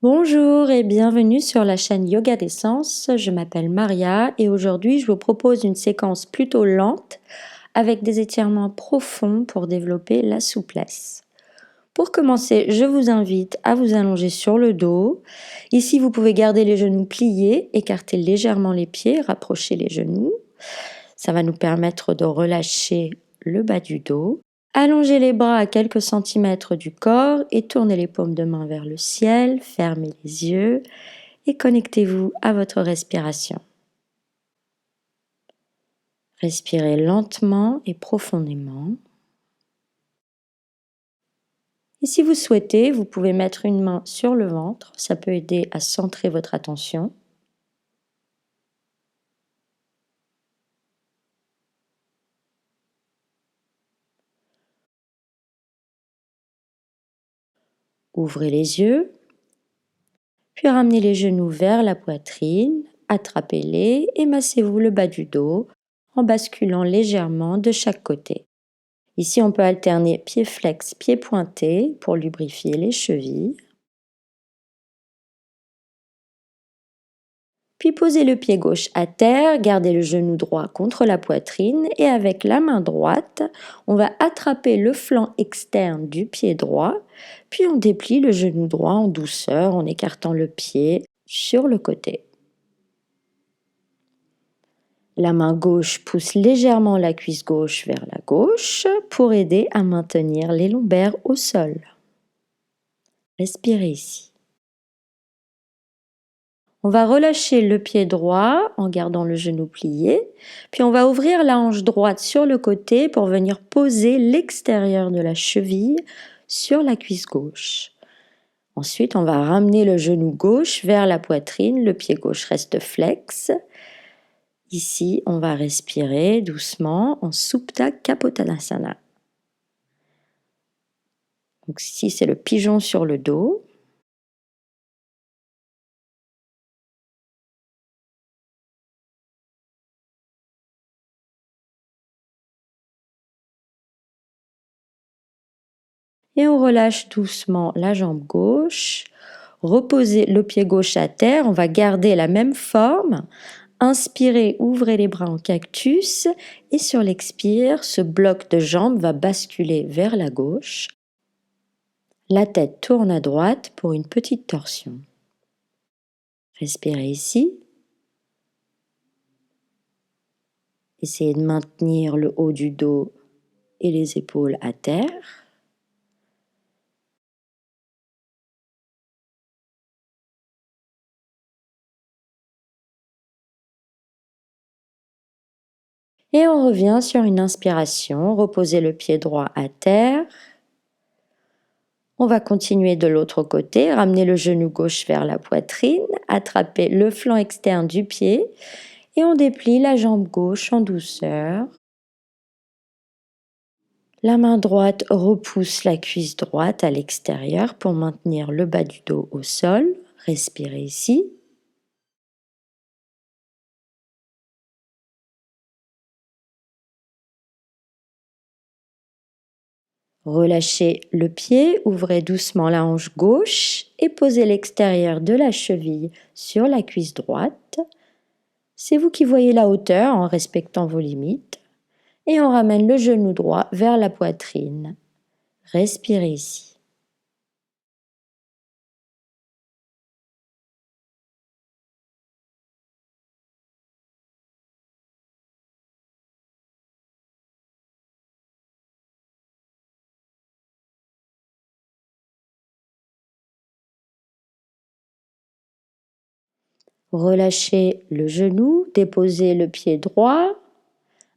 Bonjour et bienvenue sur la chaîne Yoga d'Essence. Je m'appelle Maria et aujourd'hui je vous propose une séquence plutôt lente avec des étirements profonds pour développer la souplesse. Pour commencer, je vous invite à vous allonger sur le dos. Ici, vous pouvez garder les genoux pliés, écarter légèrement les pieds, rapprocher les genoux. Ça va nous permettre de relâcher le bas du dos. Allongez les bras à quelques centimètres du corps et tournez les paumes de main vers le ciel, fermez les yeux et connectez-vous à votre respiration. Respirez lentement et profondément. Et si vous souhaitez, vous pouvez mettre une main sur le ventre, ça peut aider à centrer votre attention. Ouvrez les yeux, puis ramenez les genoux vers la poitrine, attrapez-les et massez-vous le bas du dos en basculant légèrement de chaque côté. Ici, on peut alterner pied flex, pied pointé pour lubrifier les chevilles. Puis posez le pied gauche à terre, gardez le genou droit contre la poitrine et avec la main droite, on va attraper le flanc externe du pied droit, puis on déplie le genou droit en douceur en écartant le pied sur le côté. La main gauche pousse légèrement la cuisse gauche vers la gauche pour aider à maintenir les lombaires au sol. Respirez ici. On va relâcher le pied droit en gardant le genou plié, puis on va ouvrir la hanche droite sur le côté pour venir poser l'extérieur de la cheville sur la cuisse gauche. Ensuite, on va ramener le genou gauche vers la poitrine, le pied gauche reste flex. Ici, on va respirer doucement en Supta Kapottanasana. Donc ici, c'est le pigeon sur le dos. Et on relâche doucement la jambe gauche. Reposez le pied gauche à terre. On va garder la même forme. Inspirez, ouvrez les bras en cactus. Et sur l'expire, ce bloc de jambes va basculer vers la gauche. La tête tourne à droite pour une petite torsion. Respirez ici. Essayez de maintenir le haut du dos et les épaules à terre. Et on revient sur une inspiration. Reposez le pied droit à terre. On va continuer de l'autre côté. Ramenez le genou gauche vers la poitrine. Attrapez le flanc externe du pied. Et on déplie la jambe gauche en douceur. La main droite repousse la cuisse droite à l'extérieur pour maintenir le bas du dos au sol. Respirez ici. Relâchez le pied, ouvrez doucement la hanche gauche et posez l'extérieur de la cheville sur la cuisse droite. C'est vous qui voyez la hauteur en respectant vos limites. Et on ramène le genou droit vers la poitrine. Respirez ici. Relâchez le genou, déposez le pied droit.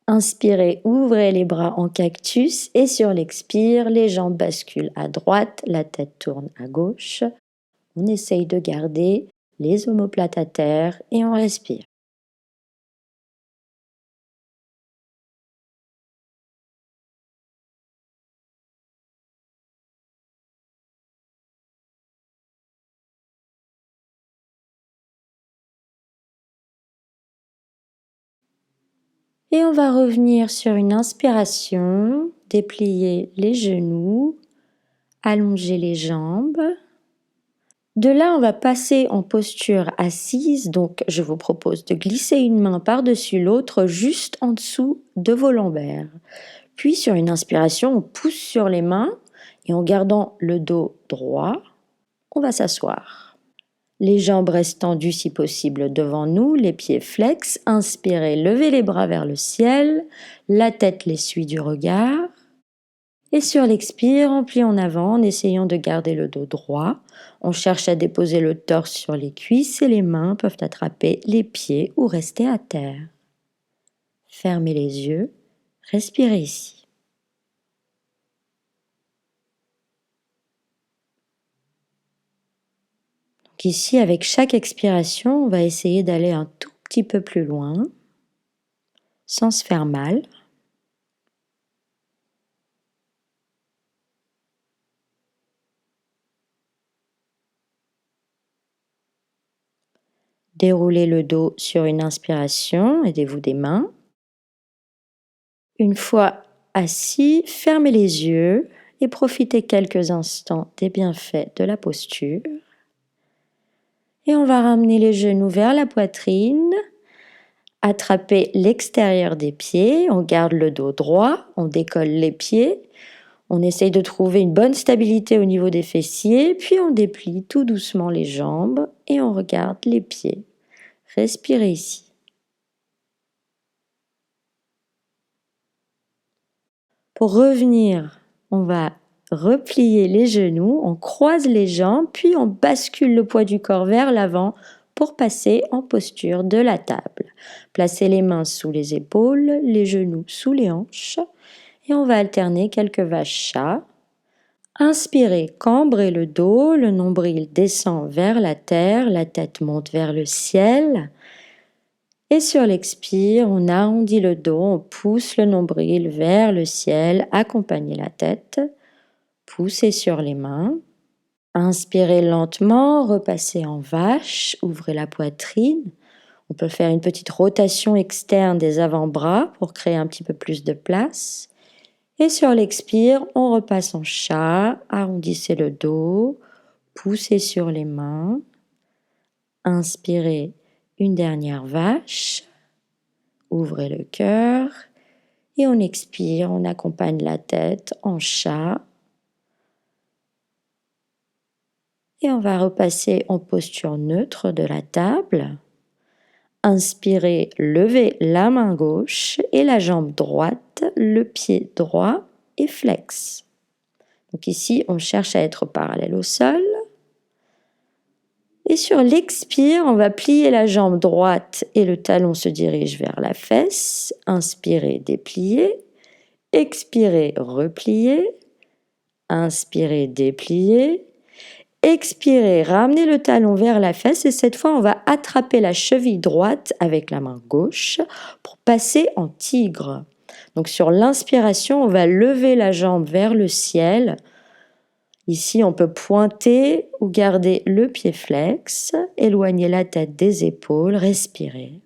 Inspirez, ouvrez les bras en cactus et sur l'expire, les jambes basculent à droite, la tête tourne à gauche. On essaye de garder les omoplates à terre et on respire. Et on va revenir sur une inspiration, déplier les genoux, allonger les jambes. De là, on va passer en posture assise, donc je vous propose de glisser une main par-dessus l'autre juste en dessous de vos lombaires. Puis sur une inspiration, on pousse sur les mains et en gardant le dos droit, on va s'asseoir. Les jambes restent tendues si possible devant nous, les pieds flex. Inspirez, levez les bras vers le ciel, la tête les suit du regard. Et sur l'expire, on plie en avant en essayant de garder le dos droit. On cherche à déposer le torse sur les cuisses et les mains peuvent attraper les pieds ou rester à terre. Fermez les yeux, respirez ici. Donc ici, avec chaque expiration, on va essayer d'aller un tout petit peu plus loin, sans se faire mal. Déroulez le dos sur une inspiration, aidez-vous des mains. Une fois assis, fermez les yeux et profitez quelques instants des bienfaits de la posture. Et on va ramener les genoux vers la poitrine, attraper l'extérieur des pieds, on garde le dos droit, on décolle les pieds, on essaye de trouver une bonne stabilité au niveau des fessiers, puis on déplie tout doucement les jambes et on regarde les pieds. Respirez ici. Pour revenir, on va replier les genoux, on croise les jambes, puis on bascule le poids du corps vers l'avant pour passer en posture de la table. Placez les mains sous les épaules, les genoux sous les hanches et on va alterner quelques vaches-chats. Inspirez, cambrez le dos, le nombril descend vers la terre, la tête monte vers le ciel. Et sur l'expire, on arrondit le dos, on pousse le nombril vers le ciel, accompagnez la tête, poussez sur les mains. Inspirez lentement, repassez en vache, ouvrez la poitrine. On peut faire une petite rotation externe des avant-bras pour créer un petit peu plus de place. Et sur l'expire, on repasse en chat, arrondissez le dos, poussez sur les mains. Inspirez une dernière vache. Ouvrez le cœur et on expire, on accompagne la tête en chat. Et on va repasser en posture neutre de la table. Inspirez, levez la main gauche et la jambe droite, le pied droit et flex. Donc ici, on cherche à être parallèle au sol. Et sur l'expire, on va plier la jambe droite et le talon se dirige vers la fesse. Inspirez, dépliez. Expirez, repliez. Inspirez, dépliez. Expirez, ramenez le talon vers la fesse et cette fois, on va attraper la cheville droite avec la main gauche pour passer en tigre. Donc sur l'inspiration, on va lever la jambe vers le ciel. Ici, on peut pointer ou garder le pied flex, éloigner la tête des épaules, respirer.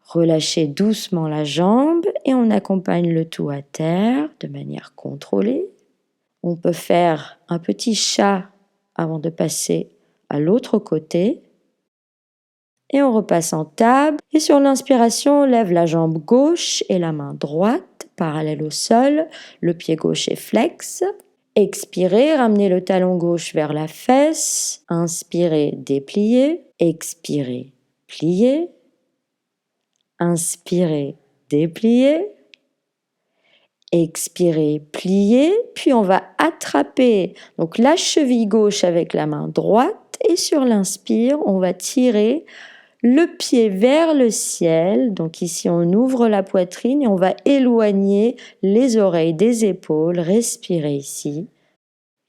Relâchez doucement la jambe et on accompagne le tout à terre de manière contrôlée. On peut faire un petit chat avant de passer à l'autre côté. Et on repasse en table. Et sur l'inspiration, on lève la jambe gauche et la main droite, parallèle au sol. Le pied gauche est flex. Expirez, ramenez le talon gauche vers la fesse. Inspirez, dépliez. Expirez, pliez. Inspirez, dépliez. Expirez, pliez, puis on va attraper donc la cheville gauche avec la main droite et sur l'inspire, on va tirer le pied vers le ciel. Donc ici, on ouvre la poitrine et on va éloigner les oreilles des épaules. Respirez ici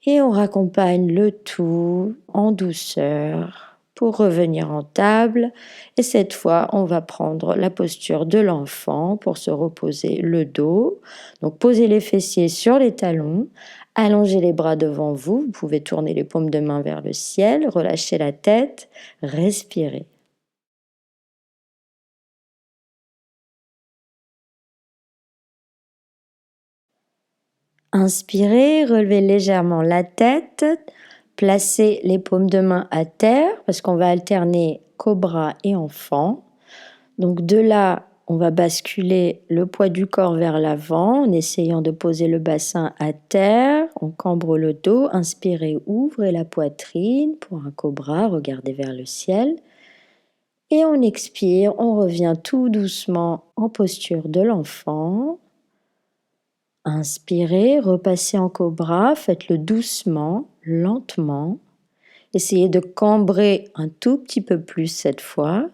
et on raccompagne le tout en douceur pour revenir en table. Et cette fois, on va prendre la posture de l'enfant pour se reposer le dos. Donc, posez les fessiers sur les talons, allongez les bras devant vous. Vous pouvez tourner les paumes de main vers le ciel, relâchez la tête, respirez. Inspirez, relevez légèrement la tête, Placez les paumes de main à terre parce qu'on va alterner cobra et enfant. Donc de là, on va basculer le poids du corps vers l'avant en essayant de poser le bassin à terre. On cambre le dos, inspirez, ouvrez la poitrine pour un cobra, regardez vers le ciel. Et on expire, on revient tout doucement en posture de l'enfant. Inspirez, repassez en cobra, faites-le doucement, lentement. Essayez de cambrer un tout petit peu plus cette fois.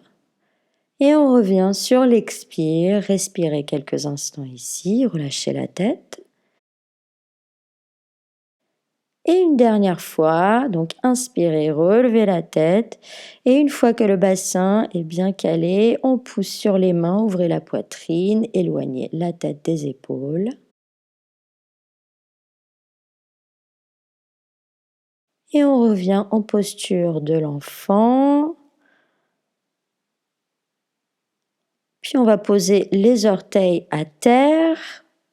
Et on revient sur l'expire, respirez quelques instants ici, relâchez la tête. Et une dernière fois, donc inspirez, relevez la tête. Et une fois que le bassin est bien calé, on pousse sur les mains, ouvrez la poitrine, éloignez la tête des épaules. Et on revient en posture de l'enfant. Puis on va poser les orteils à terre,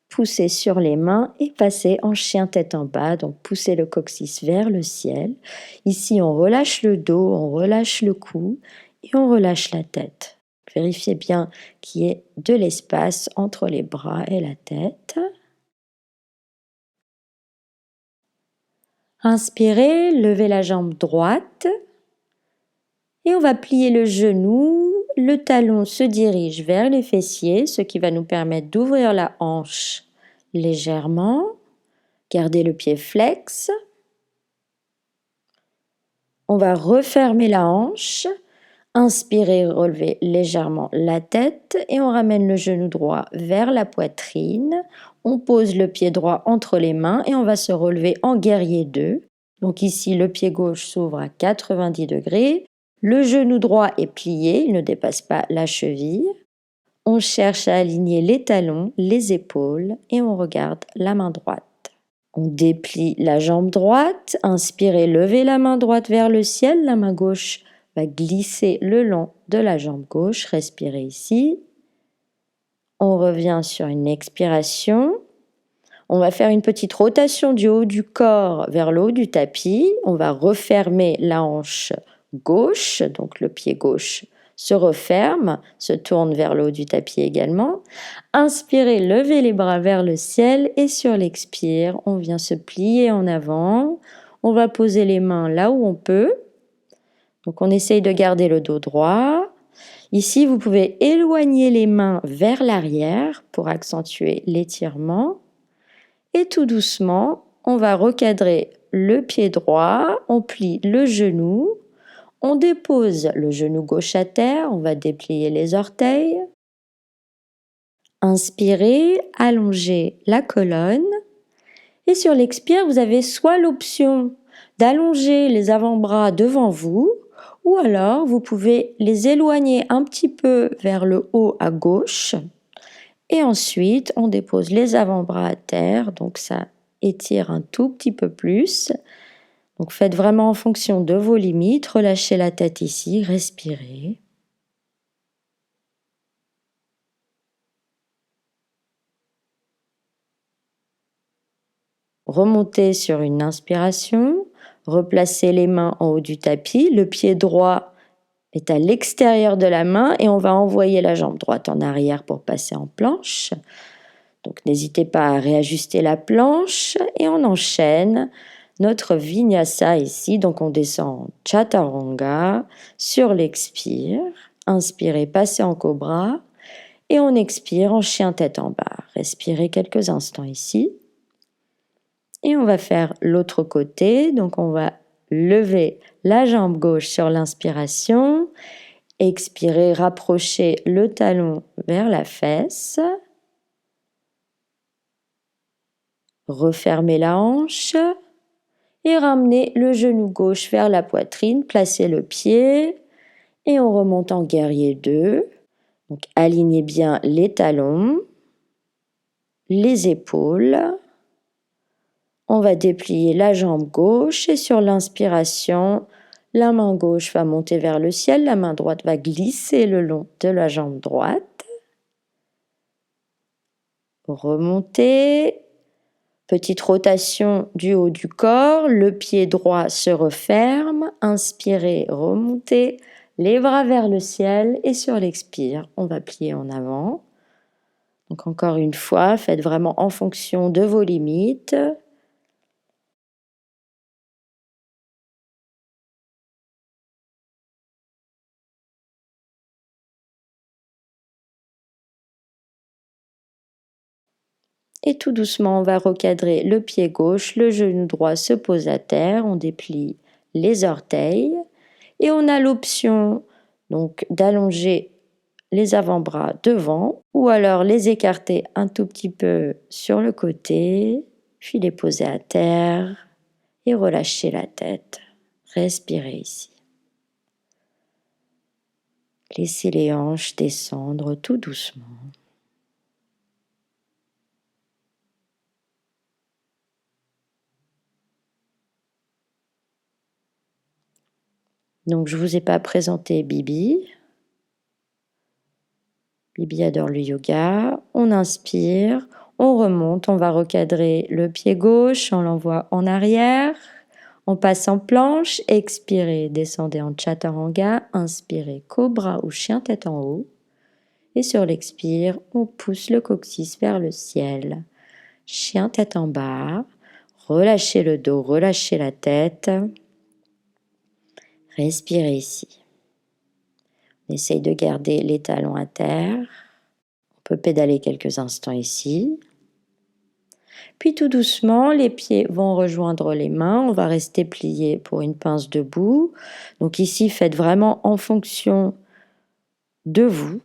pousser sur les mains et passer en chien tête en bas. Donc pousser le coccyx vers le ciel. Ici on relâche le dos, on relâche le cou et on relâche la tête. Vérifiez bien qu'il y ait de l'espace entre les bras et la tête. Inspirez, levez la jambe droite et on va plier le genou. Le talon se dirige vers les fessiers, ce qui va nous permettre d'ouvrir la hanche légèrement. Gardez le pied flex. On va refermer la hanche. Inspirez, relevez légèrement la tête et on ramène le genou droit vers la poitrine. On pose le pied droit entre les mains et on va se relever en guerrier 2. Donc ici, le pied gauche s'ouvre à 90 degrés. Le genou droit est plié, il ne dépasse pas la cheville. On cherche à aligner les talons, les épaules et on regarde la main droite. On déplie la jambe droite, inspirez, levez la main droite vers le ciel, la main gauche va glisser le long de la jambe gauche, respirez ici. On revient sur une expiration. On va faire une petite rotation du haut du corps vers le haut du tapis. On va refermer la hanche gauche, donc le pied gauche se referme, se tourne vers le haut du tapis également. Inspirez, levez les bras vers le ciel et sur l'expire, on vient se plier en avant. On va poser les mains là où on peut. Donc on essaye de garder le dos droit. Ici, vous pouvez éloigner les mains vers l'arrière pour accentuer l'étirement. Et tout doucement, on va recadrer le pied droit, on plie le genou, on dépose le genou gauche à terre, on va déplier les orteils. Inspirez, allongez la colonne. Et sur l'expire, vous avez soit l'option d'allonger les avant-bras devant vous, ou alors vous pouvez les éloigner un petit peu vers le haut à gauche. Et ensuite, on dépose les avant-bras à terre, donc ça étire un tout petit peu plus. Donc faites vraiment en fonction de vos limites, relâchez la tête ici, respirez. Remontez sur une inspiration, replacez les mains en haut du tapis, le pied droit est à l'extérieur de la main et on va envoyer la jambe droite en arrière pour passer en planche. Donc n'hésitez pas à réajuster la planche et on enchaîne notre vinyasa ici. Donc on descend en chaturanga sur l'expire. Inspirez, passez en cobra et on expire en chien tête en bas. Respirez quelques instants ici. Et on va faire l'autre côté. Donc on va lever la jambe gauche sur l'inspiration. Expirez, rapprochez le talon vers la fesse. Refermez la hanche et ramenez le genou gauche vers la poitrine. Placez le pied et on remonte en guerrier 2. Donc alignez bien les talons, les épaules. On va déplier la jambe gauche et sur l'inspiration, la main gauche va monter vers le ciel, la main droite va glisser le long de la jambe droite. Remontez, Petite rotation du haut du corps, le pied droit se referme, inspirez, remontez, les bras vers le ciel et sur l'expire, on va plier en avant. Donc encore une fois, faites vraiment en fonction de vos limites. Et tout doucement, on va recadrer le pied gauche, le genou droit se pose à terre, on déplie les orteils et on a l'option donc d'allonger les avant-bras devant ou alors les écarter un tout petit peu sur le côté, puis les poser à terre et relâcher la tête. Respirez ici. Laissez les hanches descendre tout doucement. Donc je ne vous ai pas présenté Bibi. Bibi adore le yoga. On inspire, on remonte, on va recadrer le pied gauche, on l'envoie en arrière. On passe en planche, expirez, descendez en chaturanga, inspirez, cobra ou chien tête en haut. Et sur l'expire, on pousse le coccyx vers le ciel. Chien tête en bas, relâchez le dos, relâchez la tête. Respirez ici. On essaye de garder les talons à terre. On peut pédaler quelques instants ici. Puis tout doucement, les pieds vont rejoindre les mains. On va rester plié pour une pince debout. Donc ici, faites vraiment en fonction de vous.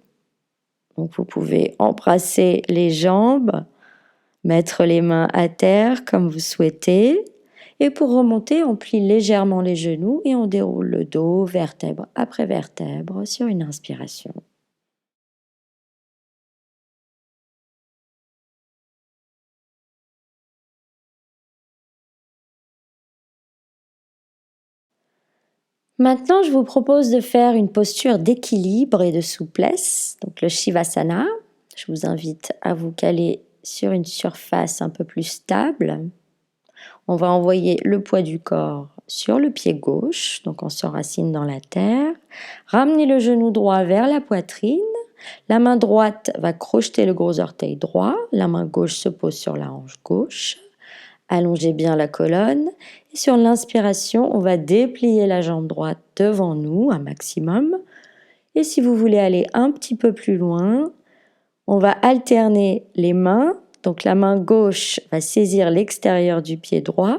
Donc vous pouvez embrasser les jambes, mettre les mains à terre comme vous souhaitez. Et pour remonter, on plie légèrement les genoux et on déroule le dos vertèbre après vertèbre sur une inspiration. Maintenant, je vous propose de faire une posture d'équilibre et de souplesse, donc le Shavasana. Je vous invite à vous caler sur une surface un peu plus stable. On va envoyer le poids du corps sur le pied gauche, donc on s'enracine dans la terre. Ramenez le genou droit vers la poitrine. La main droite va crocheter le gros orteil droit. La main gauche se pose sur la hanche gauche. Allongez bien la colonne. Et sur l'inspiration, on va déplier la jambe droite devant nous un maximum. Et si vous voulez aller un petit peu plus loin, on va alterner les mains. Donc la main gauche va saisir l'extérieur du pied droit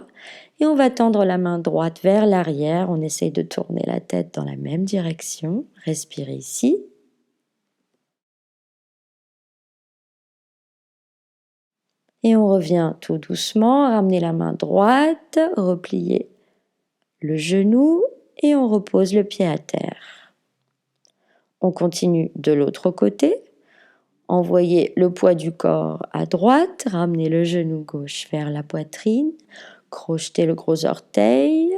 et on va tendre la main droite vers l'arrière. On essaye de tourner la tête dans la même direction. Respirez ici. Et on revient tout doucement, ramener la main droite, replier le genou et on repose le pied à terre. On continue de l'autre côté. Envoyez le poids du corps à droite, ramenez le genou gauche vers la poitrine, crochetez le gros orteil,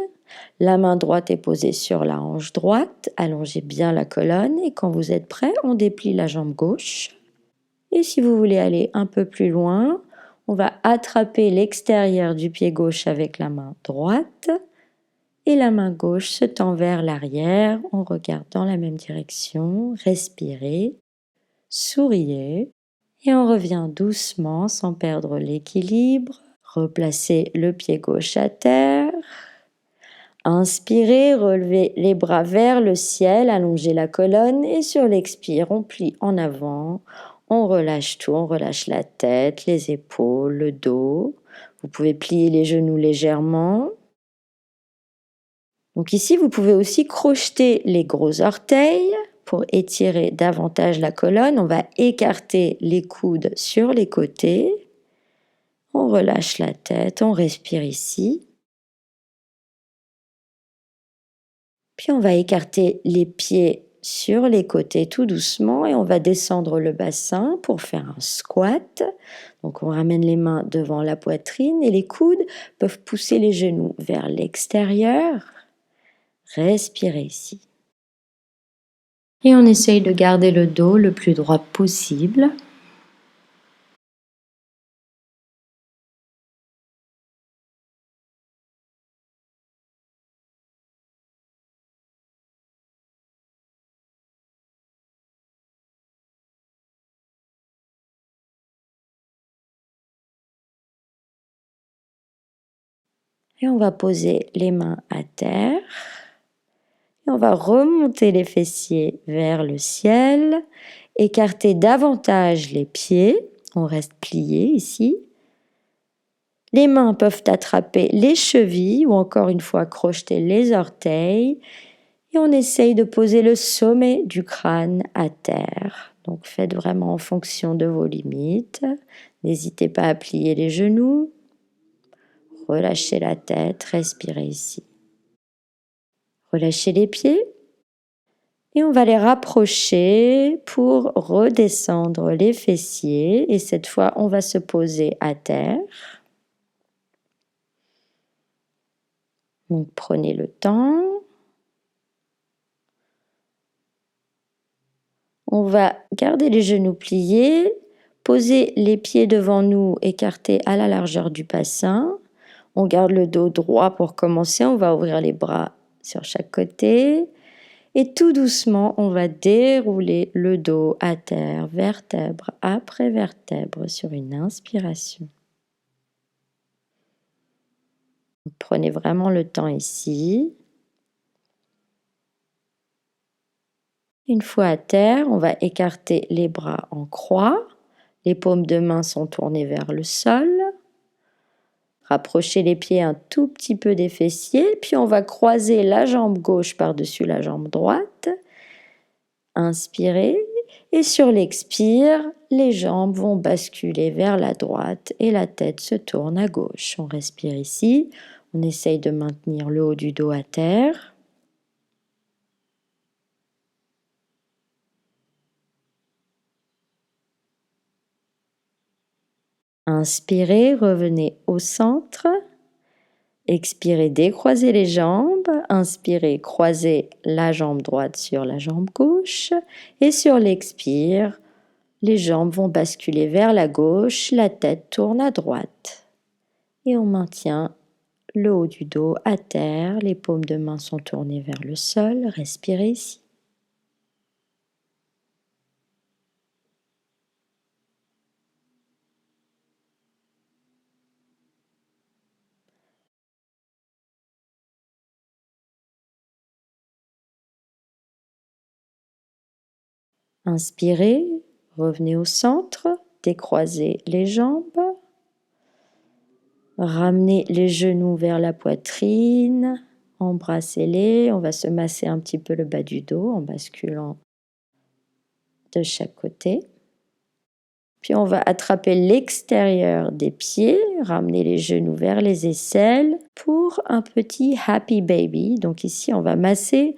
la main droite est posée sur la hanche droite, allongez bien la colonne et quand vous êtes prêt, on déplie la jambe gauche. Et si vous voulez aller un peu plus loin, on va attraper l'extérieur du pied gauche avec la main droite et la main gauche se tend vers l'arrière. On regarde dans la même direction, respirez, souriez et on revient doucement sans perdre l'équilibre. Replacez le pied gauche à terre. Inspirez, relevez les bras vers le ciel, allongez la colonne et sur l'expire, on plie en avant. On relâche tout, on relâche la tête, les épaules, le dos. Vous pouvez plier les genoux légèrement. Donc ici, vous pouvez aussi crocheter les gros orteils pour étirer davantage la colonne. On va écarter les coudes sur les côtés. On relâche la tête, on respire ici. Puis on va écarter les pieds sur les côtés tout doucement et on va descendre le bassin pour faire un squat. Donc on ramène les mains devant la poitrine et les coudes peuvent pousser les genoux vers l'extérieur. Respirez ici. Et on essaye de garder le dos le plus droit possible. Et on va poser les mains à terre. Et on va remonter les fessiers vers le ciel, écarter davantage les pieds. On reste plié ici. Les mains peuvent attraper les chevilles ou encore une fois crocheter les orteils. Et on essaye de poser le sommet du crâne à terre. Donc faites vraiment en fonction de vos limites. N'hésitez pas à plier les genoux. Relâchez la tête, respirez ici. Relâchez les pieds. Et on va les rapprocher pour redescendre les fessiers. Et cette fois, on va se poser à terre. Donc prenez le temps. On va garder les genoux pliés, poser les pieds devant nous, écartés à la largeur du bassin. On garde le dos droit pour commencer. On va ouvrir les bras sur chaque côté. Et tout doucement, on va dérouler le dos à terre, vertèbre après vertèbre, sur une inspiration. Prenez vraiment le temps ici. Une fois à terre, on va écarter les bras en croix. Les paumes de main sont tournées vers le sol. Rapprochez les pieds un tout petit peu des fessiers. Puis on va croiser la jambe gauche par-dessus la jambe droite. Inspirez. Et sur l'expire, les jambes vont basculer vers la droite et la tête se tourne à gauche. On respire ici. On essaye de maintenir le haut du dos à terre. Inspirez, revenez au centre. Expirez, décroisez les jambes. Inspirez, croisez la jambe droite sur la jambe gauche. Et sur l'expire, les jambes vont basculer vers la gauche, la tête tourne à droite. Et on maintient le haut du dos à terre, les paumes de main sont tournées vers le sol. Respirez ici. Inspirez, revenez au centre, décroisez les jambes. Ramenez les genoux vers la poitrine, embrassez-les. On va se masser un petit peu le bas du dos en basculant de chaque côté. Puis on va attraper l'extérieur des pieds, ramener les genoux vers les aisselles pour un petit happy baby. Donc ici, on va masser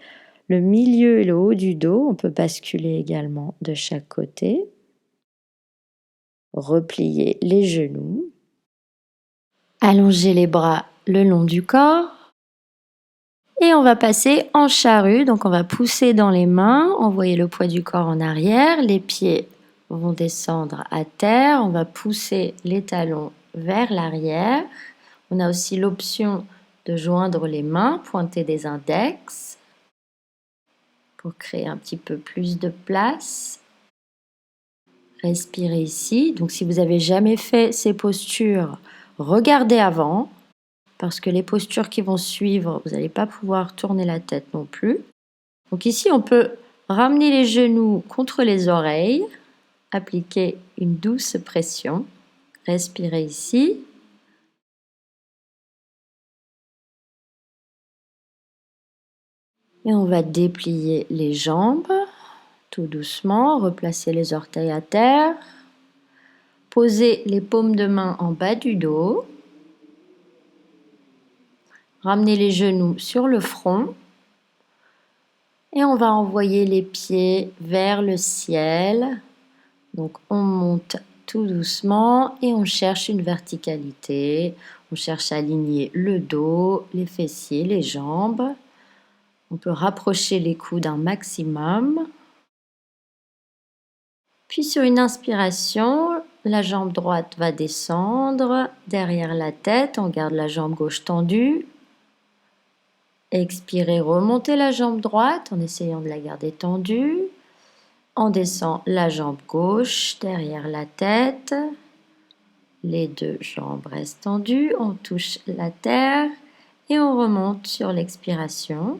le milieu et le haut du dos. On peut basculer également de chaque côté. Replier les genoux. Allonger les bras le long du corps. Et on va passer en charrue. Donc on va pousser dans les mains, envoyer le poids du corps en arrière. Les pieds vont descendre à terre. On va pousser les talons vers l'arrière. On a aussi l'option de joindre les mains, pointer des index pour créer un petit peu plus de place. Respirez ici. Donc si vous n'avez jamais fait ces postures, regardez avant, parce que les postures qui vont suivre, vous n'allez pas pouvoir tourner la tête non plus. Donc ici, on peut ramener les genoux contre les oreilles, appliquer une douce pression. Respirez ici. Et on va déplier les jambes tout doucement, replacer les orteils à terre, poser les paumes de main en bas du dos, ramener les genoux sur le front et on va envoyer les pieds vers le ciel. Donc on monte tout doucement et on cherche une verticalité, on cherche à aligner le dos, les fessiers, les jambes. On peut rapprocher les coudes un maximum. Puis sur une inspiration, la jambe droite va descendre derrière la tête. On garde la jambe gauche tendue. Expirez, remontez la jambe droite en essayant de la garder tendue. On descend la jambe gauche derrière la tête. Les deux jambes restent tendues. On touche la terre. Et on remonte sur l'expiration.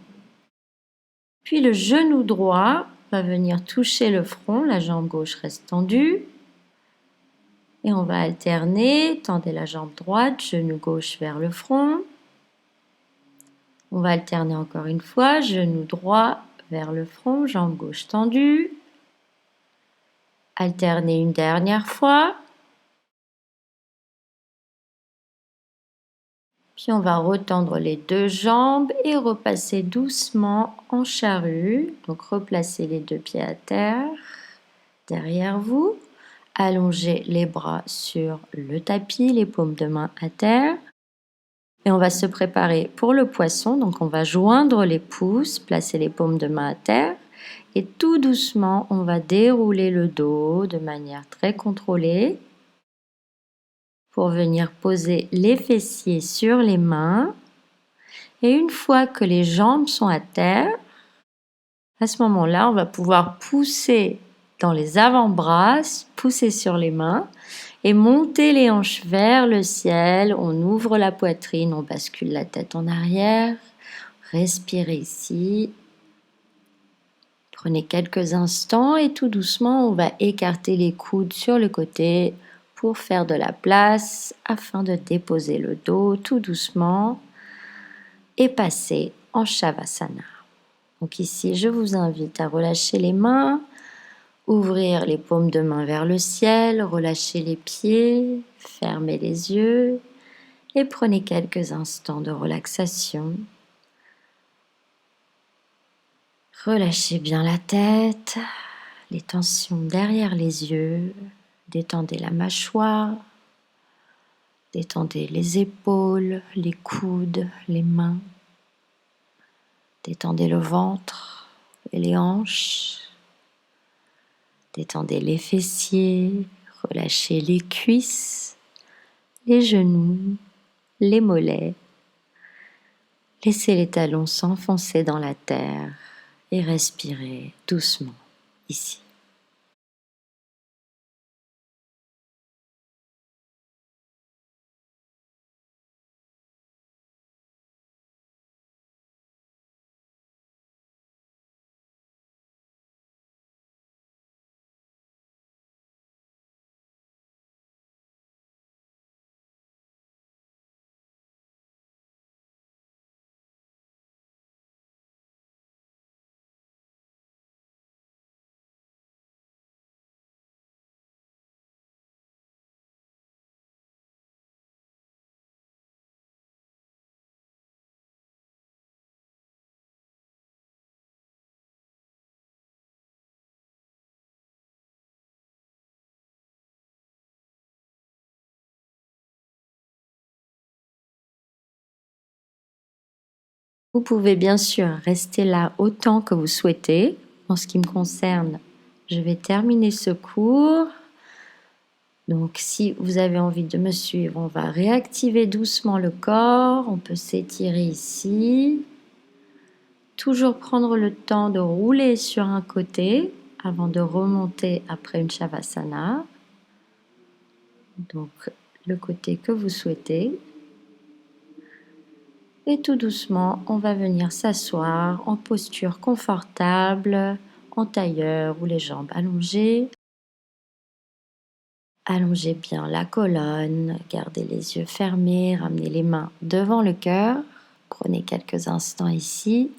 Puis le genou droit va venir toucher le front, la jambe gauche reste tendue. Et on va alterner, tendez la jambe droite, genou gauche vers le front. On va alterner encore une fois, genou droit vers le front, jambe gauche tendue. Alterner une dernière fois. Puis on va retendre les deux jambes et repasser doucement en charrue. Donc replacez les deux pieds à terre, derrière vous. Allongez les bras sur le tapis, les paumes de main à terre. Et on va se préparer pour le poisson. Donc on va joindre les pouces, placer les paumes de main à terre. Et tout doucement, on va dérouler le dos de manière très contrôlée pour venir poser les fessiers sur les mains. Et une fois que les jambes sont à terre, à ce moment-là, on va pouvoir pousser dans les avant-bras, pousser sur les mains et monter les hanches vers le ciel. On ouvre la poitrine, on bascule la tête en arrière. Respirez ici. Prenez quelques instants et tout doucement, on va écarter les coudes sur le côté pour faire de la place afin de déposer le dos tout doucement et passer en Shavasana. Donc ici, je vous invite à relâcher les mains, ouvrir les paumes de main vers le ciel, relâcher les pieds, fermez les yeux et prenez quelques instants de relaxation. Relâchez bien la tête, les tensions derrière les yeux, détendez la mâchoire, détendez les épaules, les coudes, les mains, détendez le ventre et les hanches, détendez les fessiers, relâchez les cuisses, les genoux, les mollets, laissez les talons s'enfoncer dans la terre et respirez doucement ici. Vous pouvez bien sûr rester là autant que vous souhaitez. En ce qui me concerne, je vais terminer ce cours. Donc si vous avez envie de me suivre, on va réactiver doucement le corps. On peut s'étirer ici. Toujours prendre le temps de rouler sur un côté avant de remonter après une Shavasana. Donc le côté que vous souhaitez. Et tout doucement, on va venir s'asseoir en posture confortable, en tailleur ou les jambes allongées. Allongez bien la colonne, gardez les yeux fermés, ramenez les mains devant le cœur. Prenez quelques instants ici.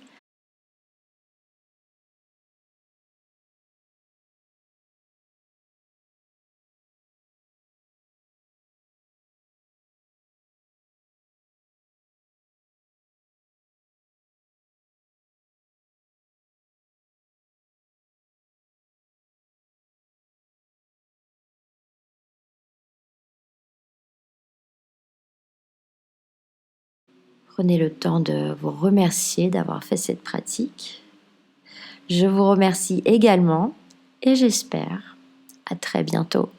Prenez le temps de vous remercier d'avoir fait cette pratique. Je vous remercie également et j'espère à très bientôt.